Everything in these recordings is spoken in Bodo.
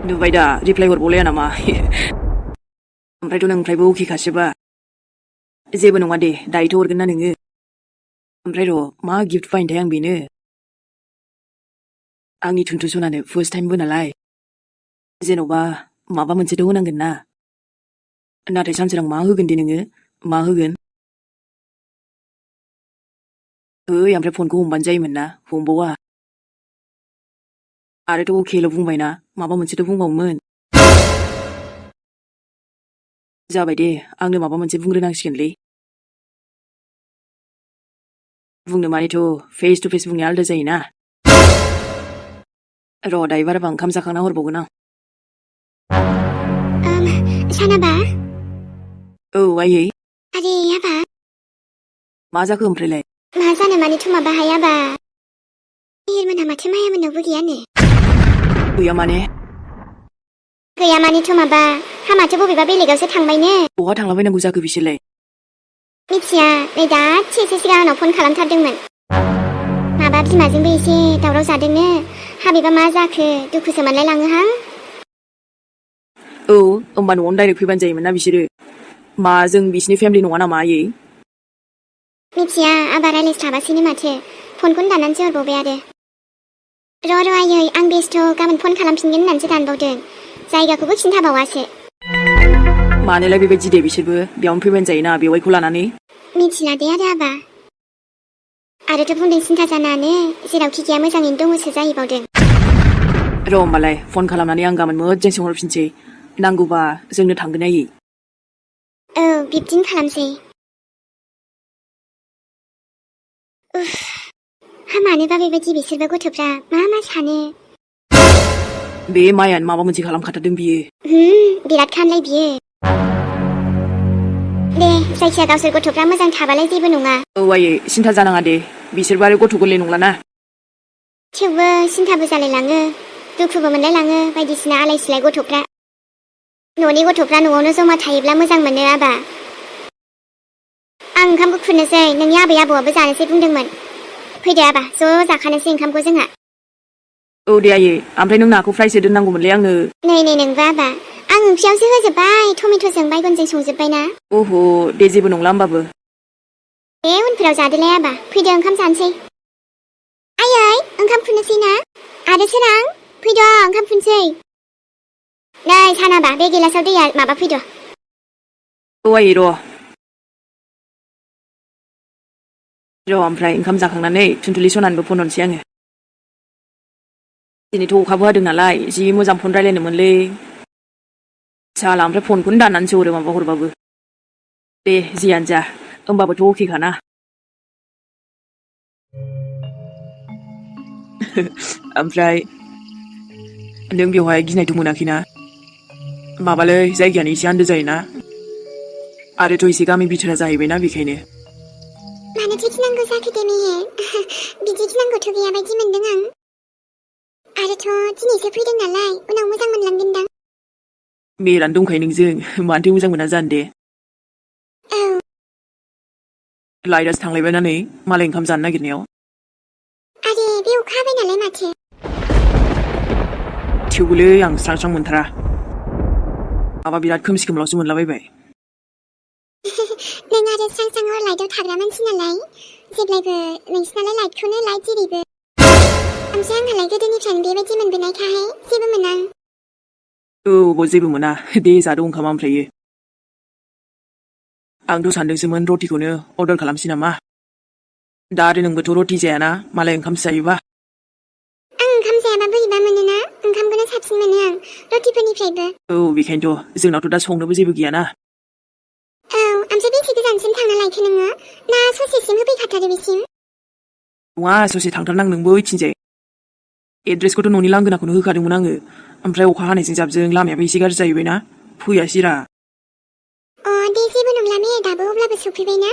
नुबाय दा रिप्लाइ हरबावलाया नामा ओमफ्रायथ' नोंनिफ्रायबो अके खासोबा जेबो नङा दे दायोथ' हरगोन ना नोङो ओमफ्राय र' मा गिफ्ट बायनोथाय आं बेनो आंनि थुनथु सनानो फार्स्ट टाइमबो नालाय जेन'बा माबा मोनसेथ' होनांगोन ना नाथाय सानसेरां मा होगोन दे नोङो मा होगोन ओमफ्राय फनखौ हमबानो जायोमोन ना हमबावा आरोथ' अकेल' बुंबायना माबा मोनसेथ' बुंबावोमोन जाबाय दे आंनो माबा मोनसे बुंग्रोनांसिगोनलै बुंनो मानेथ' फेस टु फेस बुंनाया आलदा जायोना र' दायो बाराबा ओंखाम जाखांना हरबावगोन आं सानाबा औ आयै आरे आबा मा जाखो ओमफ्रायलाय मा जानो मानोथ' माबा हायाबा मेहेरमोनहा माथो मायामोननावबो गैयानो गैया मानेथ' माबा हामाथो बबेबा बेलेगावसो थांबायनो बहा थांलाबायनांगौ जाखो बिसोरलाय मिथिया नै दासो एसे सिगां आंनाव फन खालामथारदोंमोन माबा बिमाजोंबो एसे दावराव जादोंनो हाबेबा मा जाखो दुखुसो मोनलायलाङोहां औ होमबा न'आवनो डाइरेक्ट फैबानो जायोमोन ना बिसोरो मा जों बिसिनि फेमिलि नङा नामा आयै मिथिया आबा रायलायस्लाबासैनो माथो फनखौनो दाननानैसो हरबावबाय आरो र' आयै आं बेस्थ' गाबोन फन खालामफिनगोन होननानैसो दानबावदों जायगाखौबो खिन्थाबावासो मानोलाय बेबायदि दे बिसोरबो बेयावनो फैबानो जायोना बेवाइखौ लानानै मिथिला दे आरो आबा आरोथ' बुंदों सिन्था जानाङानो जेरावखि गैया मोजाङैनो दङसो जाहैबावदों र' होमबालाय फन खालामनानै आं गाबोन मोजां सोंहरफिनसै नांगौबा जोंनो थांगोन आयै औ बिब्दिनो खालामसै हामानोबा बेबायदि बिसोरबो गथ'फ्रा मा सानो बे मायानो माबा मोनसे खालामखाथारदों बियो बिराद खानलाय बियो दे जायखिया गावसोर गथ'फ्रा मोजां थाबालाय जेबो नङा औ आयै सिन्था जानाङा दे बिसोरबो आरो गथ' गोरलै नंलाना थेवबो सिन्थाबो जालायलाङो दुखुबो मोनलायलाङो बायदिसिना आलाय सिलाय गथ'फ्रा न'नि गथ'फ्रा न'आवनो जमा थायोब्ला मोजां मोनो आबा आं ओंखामखौ खुरनोसै नोंनि आबै आबौआबो जानोसै बुंदोंमोन फैदो आबा ज' जाखानोसै ओंखामखौ जोंहा औ दे आयै ओमफ्राय नों नाखौ फ्रायसो दोननांगौमोनलै आंनो नै नोंबो आबा आं ओंख्रियावसो होजोब्बाय टमेट'जों बायगनजों संजोब्बायना अह दे जेबो नंला होमबाबो दे उनफोराव जादोलाय आबा फैदो ओंखाम जानोसै आयै ओंखाम खुरनोसै ना आरो सोरां फैद' ओंखाम खुरनोसै नै सानाबा बे गिलासाव दैया माबा फैद' औ आयै र' ओमफ्राय ओंखाम जाखांनानै थुनथुलि सनानैबो फन हरनोसै आङो दिनैथ' अखाबो हादों नालाय जि मोजां फन रायलायनो मोनलै साला ओमफ्राय फनखौनो दाननानैसो हरो माबा हरबाबो दे जियानो जा होमबाबोथ' अकेखाना ओमफ्राय नों बेवहाय गिनायथ' मोनाखैना माबालै जायगायानो एसे आन्दो जायोना आरोथ' एसे गामि बिथोरा जाहैबायना बेखायनो मानोथो गिनांगौ जाखो दे मेहेर बिदि गिनांगौथ' गैया बायदि मोनदों आं आरोथ' दिनैसो फैदों नालाय उनाव मोजां मोनलांगोनदां मेहेरानो दंखायो नोंजों मानोथो मोजां मोना जानो दे औ लाइटआसो थांलायबायना नै मालाय ओंखाम जानो नागिरनायाव आरे बे अखा हाबाय नालाय माथो थेवबोलै आं स्रां स्रां मोनथारा माबा बिराद खोमसि खोमलावसो मोनलाबायबाय नों आरो स्रां स्रां हर लाइटआव थाग्रा मानसि नालाय जेब्लायबो नोंसिनालाय लाइटखौनो लाइट जेरैबो ओमफ्राय आंहालाय गोदोनिफ्रायनो बेबायदि मोनबोनायखाहाय जेबो मोना औ जेबो मोना दे जादो ओंखामा ओमफ्रायो आंथ' सानदोंसोमोन रटिखौनो अर्डार खालामसै नामा दा आरो नोंबोथ' रटि जायाना मालाय ओंखामसो जायोबा आं ओंखाम जायाबा बोरैबा मोनोना ओंखामखौनो साबसिन मोनो आं रटिफोरनिफ्रायबो औ बेखायनोथ' जोंनावथ' दा संनोबो जेबो गैयाना औ ओमफ्राय बेसे गोजानसिम थांना लायखो नोङो ना ससेसिम होफैखाथारो बेसिम नङा ससे थांथारनांगौ नोंबो ओइथिंजाय एड्रेसखौथ' न'नि लांगोनाखौनो होखादोंमोन आङो ओमफ्राय अखा हानायजों जाबजों लामायाबो एसे गाज्रि जाहैबायना फैयासैरा दे जेबो नंला मेहेर दाबो अब्लाबो सफैबाय ना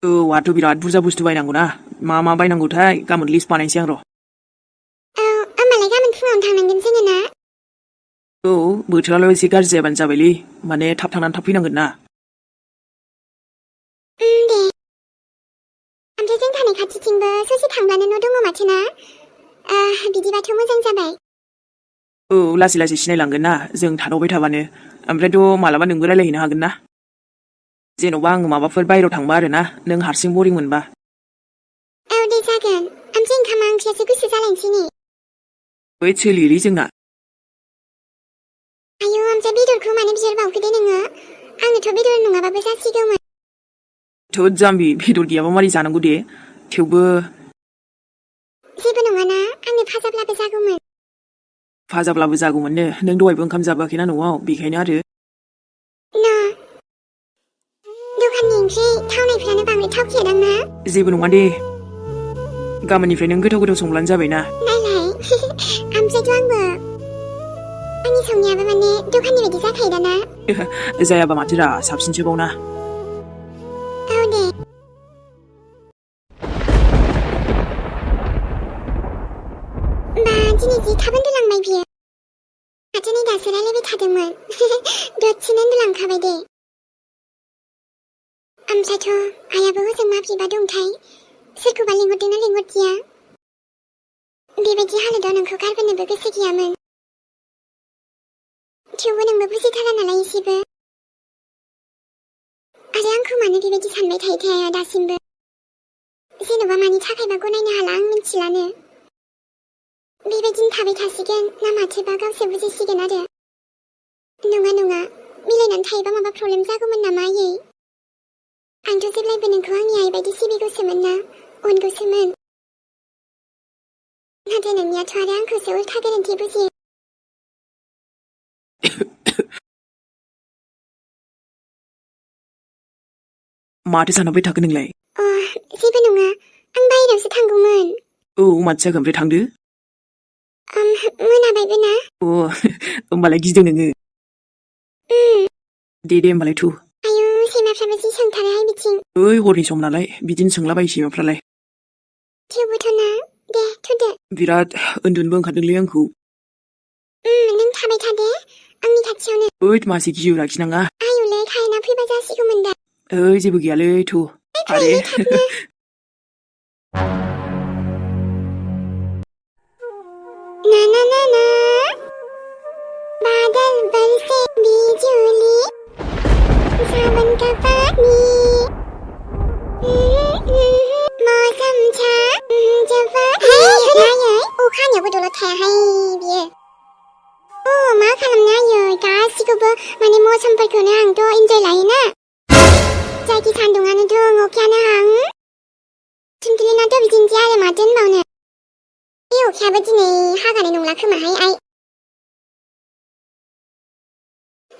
औ आंथ' बिराद बुरजा बुस्थु बायनांगौना मा बायनांगौथाय गाबोन लिस्ट बानायनोसै आं र' औ होमबालाय गाबोन फुङावनो थांनांगोन जोङो ना औ बोथोराल' एसे गाज्रि जायाबानो जाबायलै माने थाब थांनानै थाब फैनांगोन ना दे ओमफ्राय जों थानाय खाथिथिंबो ससे थांब्लानो न' दङ माथो ना बिदिबाथ' मोजां जाबाय लासै लासै सिनायलांगोन ना जों थादावबाय थाबानो ओमफ्रायथ' मालाबा नोंबो रायलायहैनो हागोन ना जेन'बा आङो माबाफोर बायहेरायाव थांबा आरो ना नों हारसिं बरिं मोनबा औ दे जागोन ओमफ्राय ओंखामा ओंख्रियासो गुसु जालायनोसै ने बै सोलियोलै जोंना आयौ ओमफ्राय बेदरखौ मानो बिहरबावखो दे नोङो आंनोथ' बेदर नङाबाबो जासिगौमोन थोद जाम्बि बेदर गैयाबा मारै जानांगौ दे थेवबो जेबो नङाना आंनो फाजाब्लाबो जागौमोन फाजाब्लाबो जागौमोननो नों दहायबो ओंखाम जाबोआखैना न'आव बेखायनो आरो ना दखाननि ओंख्रि थावनायफ्रानो बांद्राय थावखायादां ना जेबो नङा दे गाबोननिफ्राय नों गोथाव गोथाव संब्लानो जाबाय ना नायलाय ओमफ्रायथ' आंबो आंनि संनायाबो माने दखाननि बायदि जाखायो दाना जायाबा माथोरा साबसिनसोबाव ना औ दे बा दिनै जि थाब उन्दुलांबाय बियो माथो नै दासो रायलायबाय थादोंमोन दसेनो उन्दुलांखाबाय दे ओमफ्रायथ' आइयाबो हजों माब्रैबा दंथाय सोरखौबा लिंहरदोंना लिंहरदिया बेबायदि हालोदाव नोंखौ गारबोनोबो गोसो गैयामोन थेवबो नोंबो बुजिथारा नालाय एसेबो आरो आंखौ मानो बेबायदि सानबाय थायो आइया दासिमबो जेन'बा मानि थाखायबा गनायनो हाला आं मिथिलानो बेबायदिनो थाबाय थासिगोन ना माथोबा गावसो बुजिसिगोन आरो नङा मिलायनानै थायोबा माबा प्रब्लेम जागौमोन नामा आयै आंथ' जेब्लायबो नोंखौ आंनि आइ बायदि सिबिगौसोमोन ना अनगौसोमोन नाथाय नोंनियाथ' आरो आंखौसो उल्था गोरोन्थि बुजियो माथो सानहाबबाय थाखो नोंलाय जेबो नङा आं बाहेरायावसो थांगौमोन माथो जाखो ओमफ्राय थांदो मोनाबायबो ना होमबालाय गिदों नोङो दे होमबालाय थु आयौ सैमाफ्राबो जि सोंथारोहाय बिथिं हरनि सम नालाय बिदिनो सोंलाबायो सैमाफ्रालाय थेवबोथ' ना दे थुदो बिराद उन्दुनोबो ओंखारदोंलै आंखौ नों थाबाय था दे आंनि खाथियावनो मासे गिहु लाखिनाङा आयुलै खायना फैबा जासिगौमोन दा जेबो गैयालै थु आरे ना ना ना ना बादल बरसे बिजुली सावन का पानी मौसम छा जवानी आयै अखानियावबो दलद थायाहाय बियो मा खालामनो आयै गासिखौबो माने मौसमफोरखौनो आंथ' इन्जय लायोना जायखि सान्दुङानो दं अखायानो हां थिंख्लिनाथ' बिदिनोसै आरो माथो होनबावनो बे अखायाबो दिनै हागानाय नंला खोमाहाय आइ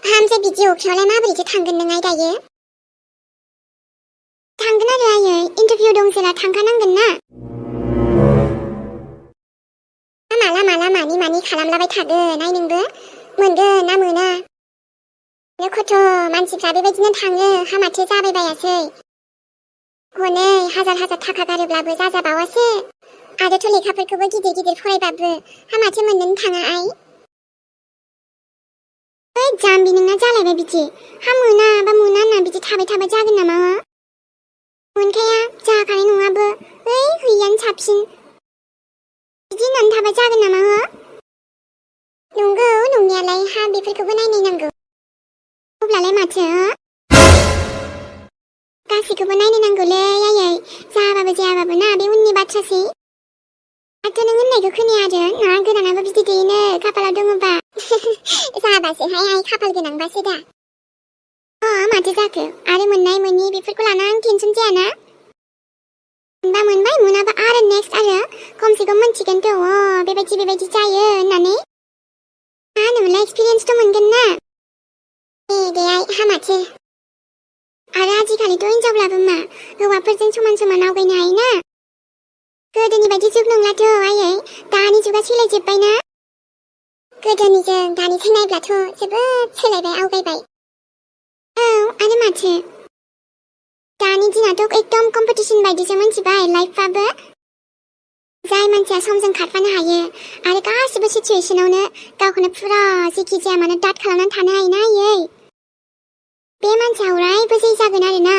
ओमफ्राय बिदि अखायावलाय माबोरैथो थांगोन नों आइ दायो थांगोन आरो आयै इन्टारभिउ दं जेला थांखानांगोन ना लामानि खालामलाबाय थागोन आइ नोंबो मोनगोन ना मोना खथ' मानसिफ्रा बेबायदिनो थाङो हामाथो जाबायबायासै हनै हाजार थाखा गारोब्लाबो जाजाबावासो आरोथ' लेखाफोरखौबो गिदिर फरायबाबो हामाथो मोननोनो थाङा आइ जाम्बि नोंना जालायबाय बिदि हा मोना होनना बिदि थाबाय जागोन नामा मोनखाया जाखानाय नङाबो हैयानो साबसिन बिदि होननानै थाबाय जागोन नामा नंगौ नंनायालाय हा बेफोरखौबो नायनांगौ अब्लालाय माथो गासैखौबो नायनो नांगौलै आयै जाबाबो जायाबाबो ना बे उननि बाथ्रासै आरो नों होननायखौ खोनाया आरो ना गोनाङाबो बिदि दैनो खाफालाव दङबा जाबासोहाय आइ खाफाल गोनांबासो दा माथो जाखो आरो मोननाय मोनि बेफोरखौ लाना आं टेनसन जायाना मोनबा मोनबाय मोनाबा आरो नेक्स्ट आरो खमसे खम मोनथिगोनथ' बेबायदि जायो होननानै मा होनोमोनलाय एक्सपिरियेन्सथ' मोनगोन ना दे आइ हामाथो आरो आजिखालिथ' हिनजावब्लाबो मा हौवाफोरजों समान आवगायनो हायोना गोदोनि बायदि जुग नंलाथ' आयै दानि जुगा सोलायजोब्बायना गोदोनिजों दानिजों नायब्लाथ' जोबोद सोलायबाय आवगायबाय आरो माथो दानि दिनाथ' एकदम कम्पिटिसन बायदिसो मोनथिबाय लाइफआबो जाय मानसिया समजों खारफानो हायो आरो गासिबो सिचुएसनावनो गावखौनो फुरा जेखि जाया मानो दाद खालामनानै थानो हायोना आयै बे मानसिया अरायबो जै जागोन आरोना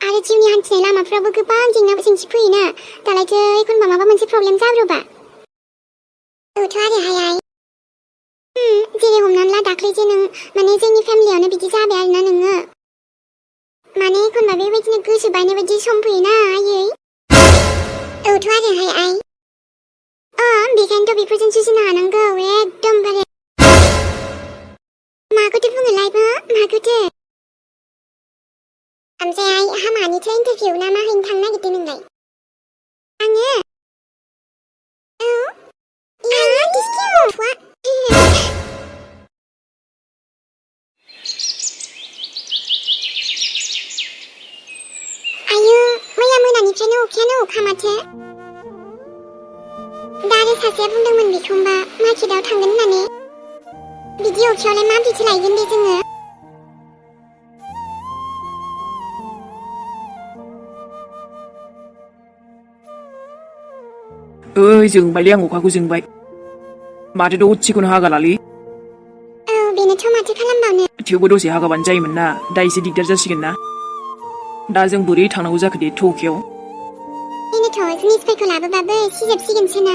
आरो जिउनि हान्थिनाय लामाफ्रावबो गोबां जेंसि फैयोना दालायथो एखनबा माबा मोनसे प्रब्लेम जाब्रबा औथ' आरोहाय आइ जेरै हमनानै ला दाख्लै जे नों माने जोंनि फेमिलियावनो बिदि जाबाय आरोना नोङो माने एखनबा बेबायदिनो गोसो बायनाय बायदि सम फैयोना आयै औथ' आरोहाय आइ बेखायनोथ' बेफोरजों जुजिनो हानांगौ एकदमबारे माखौथो बुङोलायबो माखौथो ओमफ्राय आइ हामानिथ' इन्टारभिउ ना मा हैनो थांनो नागिरदों नोंलाय आङो आयु मैया मोनानिफ्रायनो अखायानो अखा माथो दा आरो सासेया बुंदोंमोन बिखौबा मार्केटआव थांगोन होननानै बिदि अखायावलाय माबोरैथो लायगोन दे जोङो जोंबायलै आं अखाखौ जोंबाय माथो दसेखौनो हागालालै बेनोथ' माथो खालामबावनो थेवबो दसे हागाबानो जायोमोन ना दा एसे दिगदार जासिगोन ना दा जों बोरै थांनांगौ जाखो दे टकियाव बेनोथ' जिनिसफोरखौ लाबोबाबो सिजोबसिगोनसो ना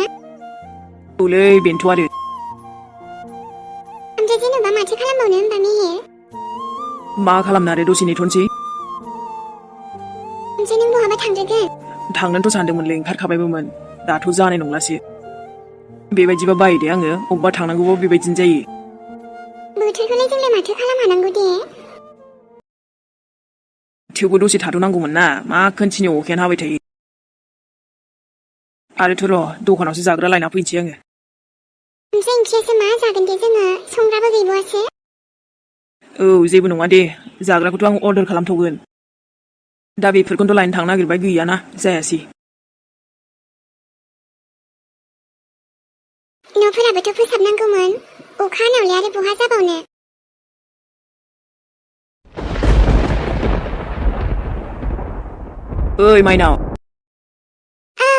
औलै बेनोथ' आरो ओमफ्राय जेनेबा माथो खालामबावनो होनबा मेहेर मा खालामनो आरो दसे नेथ'नोसै ओमफ्राय नों बहाबा थांग्रोगोन थांनोथ' सानदोंमोनलै ओंखारखाबायबोमोन दाथ' जानाय नंलासो बेबायदिबा बायो दे आङो अबेबा थांनांगौबा बेबायदिनो जायो बोथोरखौलाय जोंलाय माथो खालामहानांगौ दे थेवबो दसे थाथ'नांगौमोन ना मा कन्टिनिउ अखायानो हाबाय थायो आरोथ' र' दखानावसो जाग्रा लायना फैनोसै आङो ओमफ्राय ओंख्रियासो मा जागोन दे जोङो संग्राबो गैबावासो जेबो नङा दे जाग्राखौथ' आं अर्डार खालामथ'गोन दा बेफोरखौनोथ' लायनो थांनो नागिरबाय गैयाना जायासै न'फोराबोथ' फोसाबनांगौमोन अखा हानायावलाय आरो बहा जाबावनो ओइ माइनाव औ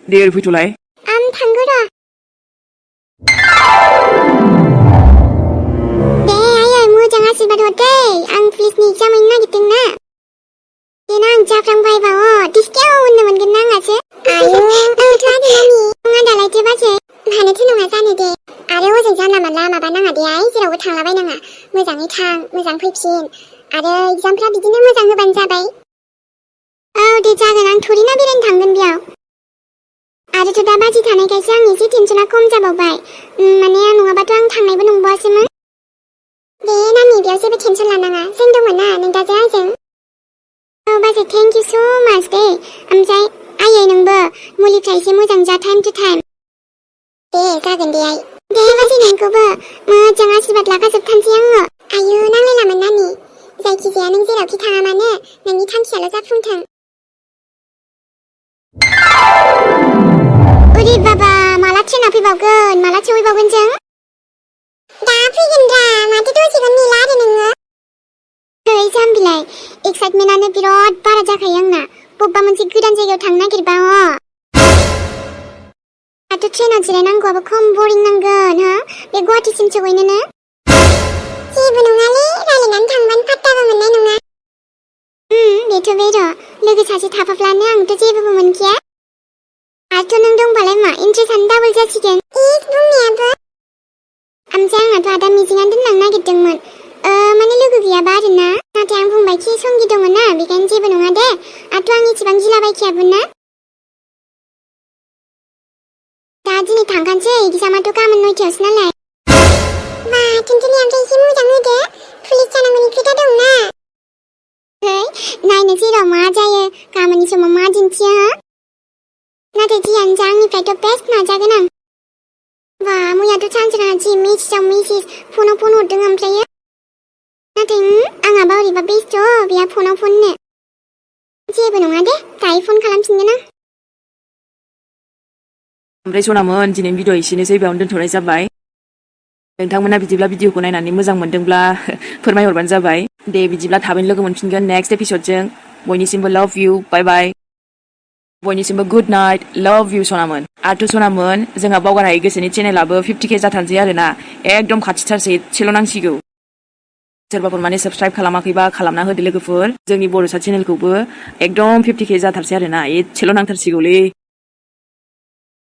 दे ओरै फैथ'लाय थांगौ र' दे आयै मोजां आशीर्बाद हरदै आं पुलिसनि एगजाम हैनो नागिरदों ना देनां जाफ्लांबायबा दिस्कियाव होननो मोनगोन ना आंहासो आयु औथ' आरो नानि नङा दालायथो बाजै मानोथो नङा जानो दे आरो हजों जानला मानला माबा नाङा दे आइ जेरावबो थांलाबायनाङा मोजाङै थां मोजां फैफिन आरो एगजामफ्रा बिदिनो मोजां होबानो जाबाय औ दे जागोन आं थोरि ना बेरायनो थांगोन बेयाव आरोथ' दा बाजै थानायखायसो आं एसे टेनसना खम जाबावबाय माने नङाबाथ' आं थांनायबो नंबावासोमोन दे नानि बेयाव जेबो टेनसन लानाङा जों दंमोन ना नों दाजों आंजों औ बाजै थेंक इउ स' माच दे ओमफ्राय आयै नोंबो मुलिफ्रा एसे मोजां जा टाइम टु टाइम दे जागोन दे आइ दे बाजै नोंखौबो मोजां आशीर्बाद लाखाजोबखानोसै आङो आयु नांलायलामोन नानि जायखिजाया नों जेरावखि थाङा मानो नोंनि थांखियाल' जाफुंथों ओरै बाबा माला ट्रेना फैबावगोन माला सहैबावगोन जों दा फैगोनब्रा माथो दसेखौ नेला आरो नोङो जाम्बिलाय एक्साइटमेन्टआनो बिराद बारा जाखायो आंना बबेबा मोनसे गोदान जायगायाव थांनो नागिरबा दाथ' ट्रेनाव जिरायनांगौआबो खम बरिं नांगोन बे गुवाहाटिसिम सहैनोनो जेबो नङालै रायलायनानै थांबानो पात्ताबो मोननाय नङा बेथ' बे र' लोगो सासे थाफाब्लानो आंथ' जेबोबो मोनखाया आरोथ' नों दंबालाय मा इन्ट्रेस्टआनो डाबल जासिगोन बुंनायाबो ओमफ्राय आंहाथ' आदा मिजिंआनो दोनलांनो नागिरदोंमोन माने लोगो गैयाबा आरोना नाथाय आं बुंबायखि संगि दङ ना बेखायनो जेबो नङा दे आरोथ' आं इसेबां गिलाबायखायाबो ना दा दिनै थांखानोसै एगजामाथ' गाबोन 9थायावसो नालाय बा टेनसननि ओमफ्राय एसे मोजां होदो पुलिस जानांगौनि खोथा दंना नायनोसै र' मा जायो गाबोननि समाव मा दिन्थियो नाथाय जियानो जा आंनिफ्रायथ' बेस्ट नाजागोन आं बा मैयाथ' सानसेना जि मेसेजाव मेसेज फनाव फन हरदों ओमफ्रायो नाथाय आंहाबा ओरैबा बेस्थ' बेहा फनाव फननो जेबो नङा दे दायो फन खालामफिनगोन आं ओमफ्राय सनामोन दिनैनि भिडिअ एसेनोसै बेयावनो दोनथ'नाय जाबाय नोंथांमोना बिदिब्ला भिडिअखौ नायनानै मोजां मोनदोंब्ला फोरमायहरबानो जाबाय दे बिदिब्ला थाबैनो लोगो मोनफिनगोन नेक्स्ट एपिसडजों बयनिसिमबो लाभ इउ बाय बाय बयनिसिमबो गुड नाइट लाभ इउ सनामोन आरोथ' सनामोन जोंहा बावगार हायै गोसोनि चेनेलाबो 50K जाथारसै आरोना एकदम खाथिथारसै एसेल' नांसिगौ सोरबाफोर माने साबस्क्राइब खालामाखैबा खालामना होदो लोगोफोर जोंनि बर'सा चेनेलखौबो एकदम 50K जाथारसै आरोना एसेल' नांथारसिगौलै